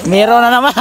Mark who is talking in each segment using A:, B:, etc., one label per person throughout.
A: Meron na naman.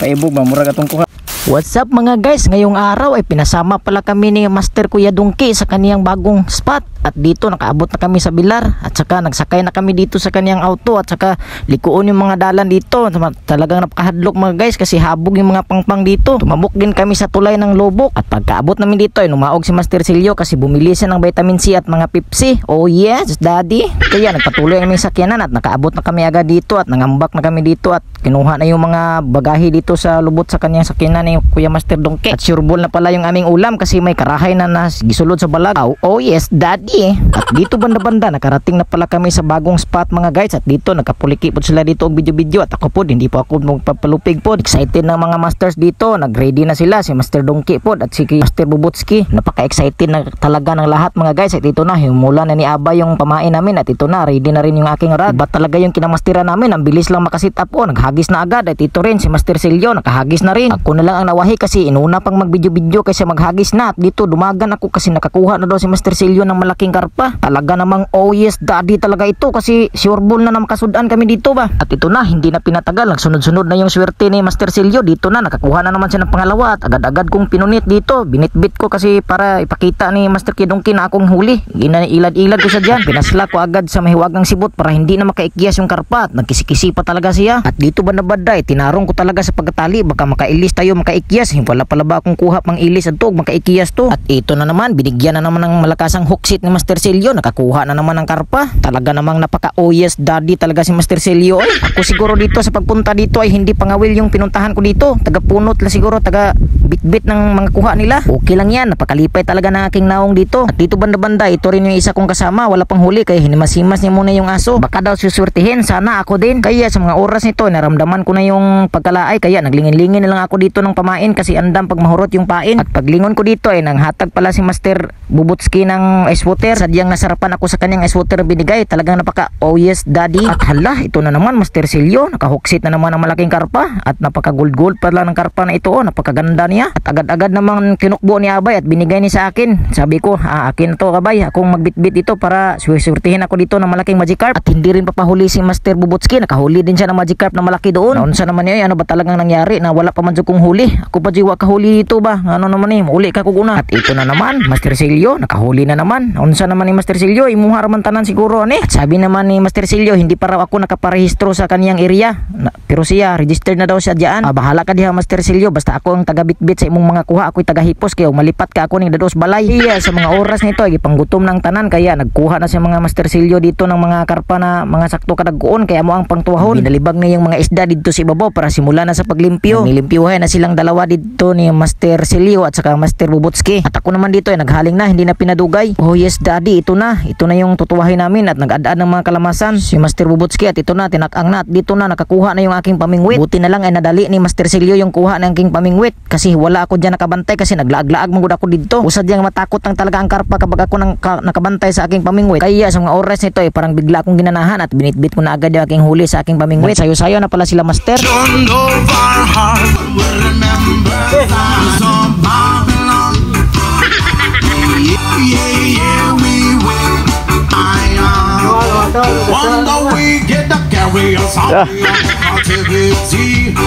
A: Paibog ba murag atong kuha. What's up mga guys, ngayong araw ay pinasama pala kami ni Master Kuya Dungki sa kaniyang bagong spot. At dito nakaabot na kami sa Bilar. At saka nagsakay na kami dito sa kaniyang auto. At saka likuon yung mga dalan dito. Talagang napakahadlok mga guys kasi habog yung mga pangpang dito. Tumabok din kami sa tulay ng Lobok. At pagkaabot namin dito ay numaog si Master Silio kasi bumili siya ng vitamin C at mga Pepsi. Oh yes daddy. Kaya nagpatuloy ang aming sakyanan at nakaabot na kami agad dito. At nangambak na kami dito at kinuha na yung mga bagahe dito sa lubot sa kaniyang sakyanan ni Kuya Master Dungki. At sureball na pala yung aming ulam kasi may karahay na gisulod sa balag. Oh yes daddy. At dito banda-banda nakarating na pala kami sa bagong spot mga guys. At dito nagkapuliki po sila dito og video-video. At ako po hindi po ako magpapalupig po. Excited ng mga masters dito. Nag-ready na sila si Master Dungki po at si Master Bubutski. Napaka-excited na talaga ng lahat mga guys. At ito na himula na ni Aba yung pamain namin. At ito na ready na rin yung aking rad. Ba talaga yung kinamastira namin. Ang bilis lang makasit up po. Naghagis na agad. At ito rin si Master Silio nakahagis na rin. Ako na lang ang nawahi kasi inuna pang mag-video-video kasi maghagis na. At dito dumagan ako kasi nakakuha na daw si Master Silio ng malaking karpa. Talaga namang oh yes daddy talaga ito kasi sureball na makasudan kami dito ba. At ito na hindi na pinatagal. Nagsunod-sunod na yung swerte ni Master Silio. Dito na nakakuha na naman siya ng pangalawa. At agad-agad kong pinunit dito. Binitbit ko kasi para ipakita ni Master Kidungki na akong huli. Ilad-ilad ko siya dyan. Pinasla ko agad sa mahiwagang sibot para hindi na makaikyas yung karpa. At nagkisi-kisi pa talaga siya. At dito banda-banda tinarong ko talaga sa pagkatali. Baka makailis tayo makaikyas. Wala pala ba akong kuha pang ilis at makaikyas to. At ito na naman binigyan na naman ng malakasang hooksit ni Master Silio. Nakakuha na naman ng karpa. Talaga namang napaka oh yes daddy talaga si Master Silio. Ay, ako siguro dito sa pagpunta dito ay hindi pangawil yung pinuntahan ko dito. Taga-punot la siguro, taga bit-bit ng mga kuha nila. Okay lang yan, napakalipay talaga ng aking naong dito. At dito banda-banda ito rin yung isa kong kasama. Wala pang huli kaya hinimas-himas niya muna yung aso. Baka daw susurtihin, sana ako din. Kaya sa mga oras nito naramdaman ko na yung pagkalaay. Kaya naglingin-lingin na lang ako dito ng pamain kasi andam pag mahurot yung pain. At paglingon ko dito ay nanghatag pala si Master Bubutski ng ice water. Sadyang nasarapan ako sa kanyang ice water binigay. Talagang napaka oh yes daddy. At hala, ito na naman Master Silio. Nakahuksit na naman ang malaking karpa. At napaka gold pala ng karpa na ito. Napakaganda niya. At agad-agad naman kinukbo ni Abay at binigay niya sa akin. Sabi ko, akin to Abay. Akong magbitbit ito para surtihin ako dito ng malaking Magikarp. At hindi rin papahuli si Master Bubutski. Nakahuli din siya ng Magikarp na malaki doon. Naunsa naman niya, ano ba talagang nangyari na wala pa man kong huli? Ako pa jiwa kahuli dito ba? Ano naman uli ka kuguna. At ito na naman Master Silio, nakahuli na naman. Naunsa naman ni Master Silio, imuha raman tanan siguro ani. At sabi naman ni Master Silio, hindi pa raw ako nakaparehistro sa kaniyang area. Pero siya, registered na daw siya diyan. Bahala ka diha Master Silio, basta ako ang taga-bitbit sa imong mga kuha, ako'y taga-hipos kaya malipat ka ako ning dados balay. Iya, sa mga oras nito ay panggutom ng tanan kaya nagkuha na siya mga Master Silio dito ng mga karpa na mga sakto kadagkuon kaya mo ang pangtuwahon. Binalibag na yung mga isda dito si ibabaw para simula na sa paglimpyo. Nilimpyuhan na silang dalawa dito ni Master Silio at saka Master Bubutski. At ako naman dito ay naghaling na, hindi na pinadugay. Oh yes daddy, ito na yung tutuwahin namin at nag-add ng mga kalamasan si Master Bubutski. At ito na, tinakang na at dito na nakakuha na yung aking pamingwit. Buti na lang ay nadali ni Master Silio yung kuha ng aking pamingwit kasi wala ako dyan nakabantay kasi naglaag-laag mong ako dito. Usad yang matakot ng talaga ang karpa kapag ako nakabantay sa aking pamingwit. Kaya sa mga oras nito ay parang bigla akong ginanahan at binitbit ko na agad yung aking huli sa aking pamingwit. Sayo-sayo na pala sila Master.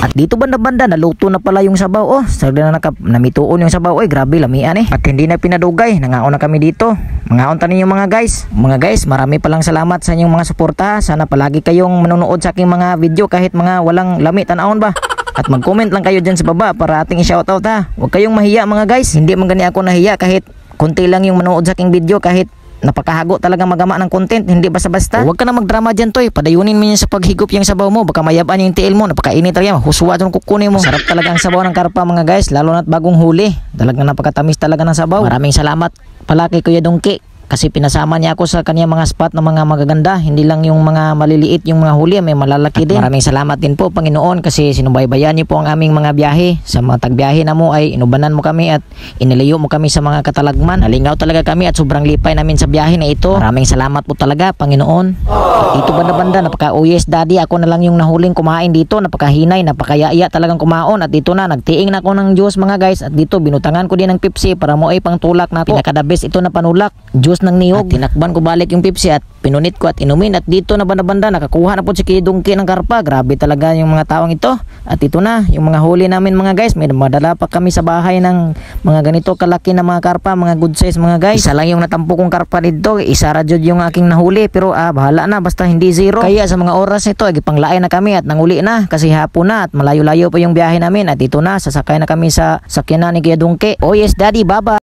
A: At dito banda-banda naluto na pala yung sabaw. Oh, sagda na namituon yung sabaw. Oy, grabe lamian eh. At hindi na pinadugay. Nangaon na kami dito. Mangaon tanin yung mga guys. Mga guys, marami palang salamat sa inyong mga suporta. Sana palagi kayong manonood sa aking mga video kahit mga walang lami tanaon ba. At mag-comment lang kayo dyan sa baba para ating i-shoutout ha. Huwag kayong mahiya mga guys. Hindi man gani ako nahiya kahit konti lang yung manood sa aking video kahit napakahago talaga magama ng content, hindi basta-basta. Huwag ka na magdrama dyan toy, padayunin mo yun sa paghigop yung sabaw mo, baka mayaban yung tiil mo, napakainit talaga, huswa doon kukunin mo. Sarap talaga ang sabaw ng karpa mga guys, lalo na't bagong huli. Talagang napakatamis talaga ng sabaw. Maraming salamat pala kay Kuya Dungki kasi pinasama niya ako sa kanya mga spot na mga magaganda, hindi lang yung mga maliliit yung mga huli, may malalaki din. Maraming salamat din po Panginoon kasi sinubaybayan niyo po ang aming mga biyahe. Sa mga tagbiyahe na mo ay inubanan mo kami at inilayo mo kami sa mga katalagman. Nalingaw talaga kami at sobrang lipay namin sa biyahe na ito. Maraming salamat po talaga Panginoon. Dito banda-banda, napaka-oyes daddy, ako na lang yung nahuling kumain dito, napakahinay, napakayaya talagang kumaon. At dito na, nagtiing na ako ng juice mga guys. At dito, binutangan ko din ng Pepsi para mo ay pang tulak na to. Pinakadabes ito na panulak, juice ng niyog. At tinakban ko balik yung Pepsi at pinunit ko at inumin. At dito na banda-banda, nakakuha na po si Kuya Dungki ng karpa. Grabe talaga yung mga tawang ito. At ito na, yung mga huli namin mga guys. May madala pa kami sa bahay ng mga ganito kalaki na mga karpa, mga good size mga guys. Isa lang yung natampo kong karpa dito, isa radyod yung aking nahuli. Pero bahala na, basta hindi zero. Kaya sa mga oras nito, gipanglain na kami at nanguli na kasi hapon na at malayo-layo pa yung biyahe namin. At dito na, sasakay na kami sa sakyanan ni Kuya Dungki. Oh yes daddy, baba.